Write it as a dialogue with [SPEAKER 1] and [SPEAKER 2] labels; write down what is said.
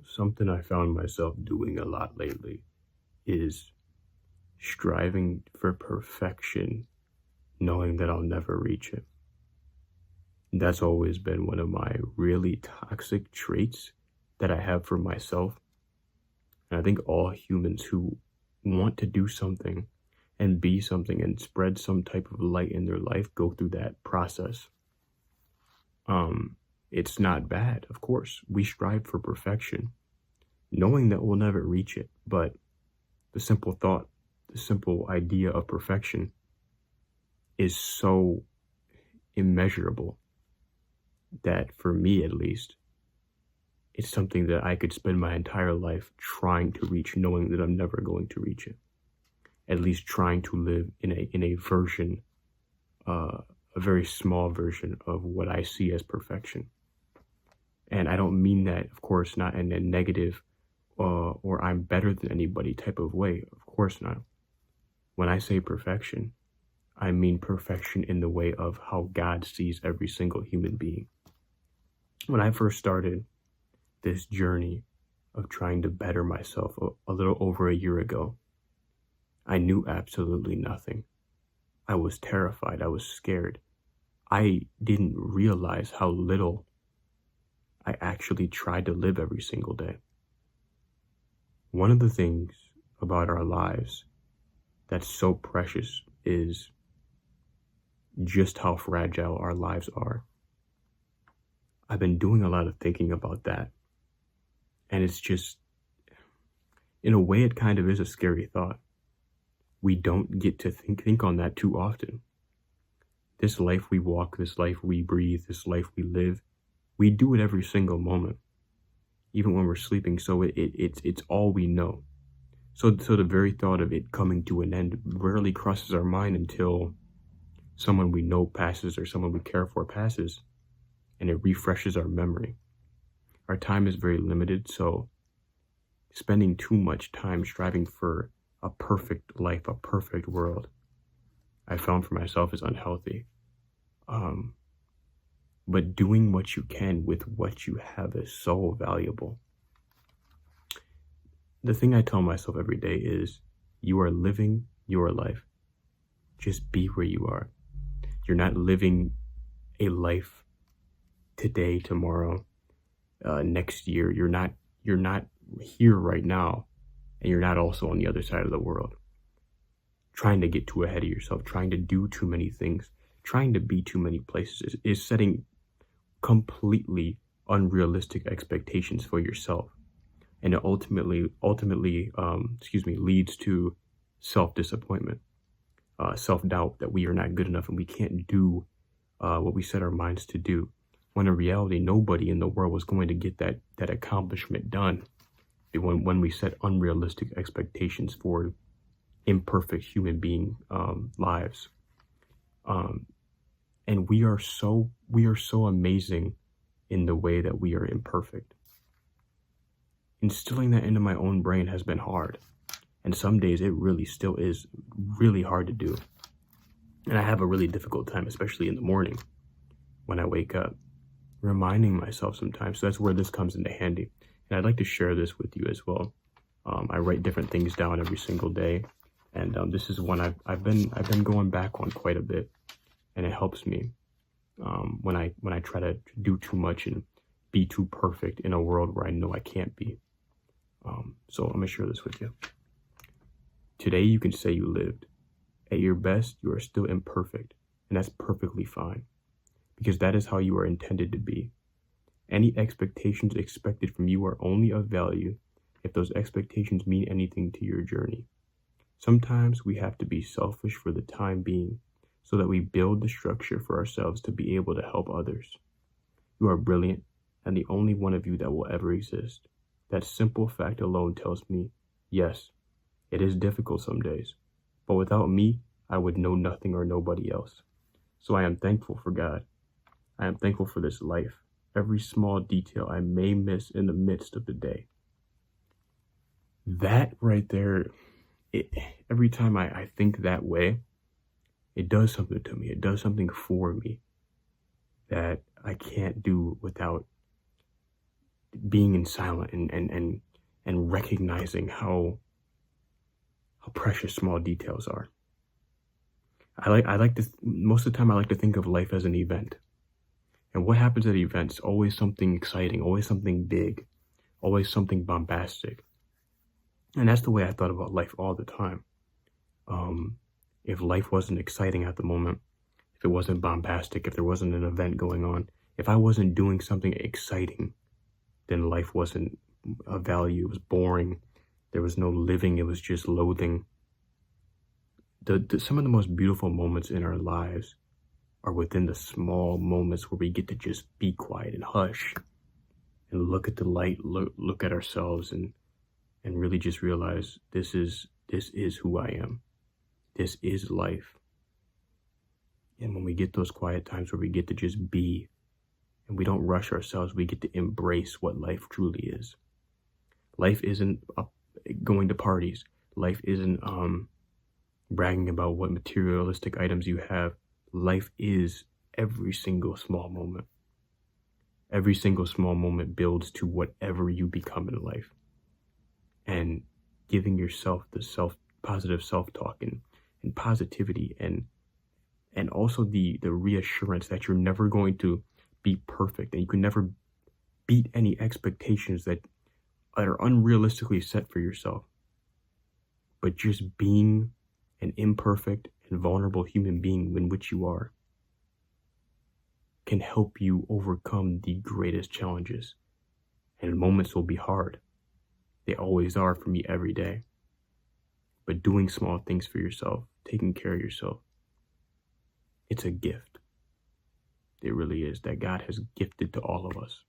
[SPEAKER 1] Something I found myself doing a lot lately is striving for perfection, knowing that I'll never reach it. That's always been one of my really toxic traits that I have for myself. And I think all humans who want to do something and be something and spread some type of light in their life go through that process. It's not bad, of course. We strive for perfection, knowing that we'll never reach it, but the simple thought, the simple idea of perfection is so immeasurable that for me at least, it's something that I could spend my entire life trying to reach, knowing that I'm never going to reach it. At least trying to live in a version, a very small version of what I see as perfection. And I don't mean that, of course, not in a negative or I'm better than anybody type of way. Of course not. When I say perfection, I mean perfection in the way of how God sees every single human being. When I first started this journey of trying to better myself a little over a year ago, I knew absolutely nothing. I was terrified. I was scared. I didn't realize how little I actually tried to live every single day. One of the things about our lives that's so precious is just how fragile our lives are. I've been doing a lot of thinking about that. And it's just, in a way, it kind of is a scary thought. We don't get to think on that too often. This life we walk, this life we breathe, this life we live, we do it every single moment, even when we're sleeping. So it's all we know. So the very thought of it coming to an end rarely crosses our mind until someone we know passes or someone we care for passes, and it refreshes our memory. Our time is very limited, so spending too much time striving for a perfect life, a perfect world, I found for myself is unhealthy. But doing what you can with what you have is so valuable. The thing I tell myself every day is, you are living your life. Just be where you are. You're not living a life today, tomorrow, next year. You're not here right now, and you're not also on the other side of the world. Trying to get too ahead of yourself, trying to do too many things, trying to be too many places is setting completely unrealistic expectations for yourself. And it ultimately leads to self-disappointment, self-doubt that we are not good enough and we can't do what we set our minds to do. When in reality, nobody in the world was going to get that accomplishment done when we set unrealistic expectations for imperfect human being lives. And we are so amazing in the way that we are imperfect. Instilling that into my own brain has been hard. And some days it really still is really hard to do. And I have a really difficult time, especially in the morning when I wake up, reminding myself sometimes. So that's where this comes into handy. And I'd like to share this with you as well. I write different things down every single day. And this is one I've been going back on quite a bit. And it helps me when I try to do too much and be too perfect in a world where I know I can't be. So I'm gonna share this with you. Today you can say you lived. At your best, you are still imperfect, and that's perfectly fine, because that is how you are intended to be. Any expectations expected from you are only of value if those expectations mean anything to your journey. Sometimes we have to be selfish for the time being, so that we build the structure for ourselves to be able to help others. You are brilliant, and the only one of you that will ever exist. That simple fact alone tells me, yes, it is difficult some days, but without me, I would know nothing or nobody else. So I am thankful for God. I am thankful for this life, every small detail I may miss in the midst of the day. That right there, every time I think that way, it does something to me. It does something for me that I can't do without being in silence and recognizing how precious small details are. I like to most of the time I like to think of life as an event. And what happens at events? Always something exciting, always something big, always something bombastic. And that's the way I thought about life all the time. If life wasn't exciting at the moment, if it wasn't bombastic, if there wasn't an event going on, if I wasn't doing something exciting, then life wasn't of value. It was boring. There was no living. It was just loathing. Some of the most beautiful moments in our lives are within the small moments where we get to just be quiet and hush and look at the light, look at ourselves and really just realize this is who I am. This is life. And when we get those quiet times where we get to just be and we don't rush ourselves, we get to embrace what life truly is. Life isn't going to parties. Life isn't bragging about what materialistic items you have. Life is every single small moment. Every single small moment builds to whatever you become in life. And giving yourself the positive self-talk and positivity and also the reassurance that you're never going to be perfect and you can never beat any expectations that are unrealistically set for yourself. But just being an imperfect and vulnerable human being in which you are can help you overcome the greatest challenges. And moments will be hard. They always are for me every day. But doing small things for yourself, taking care of yourself, it's a gift. It really is that God has gifted to all of us.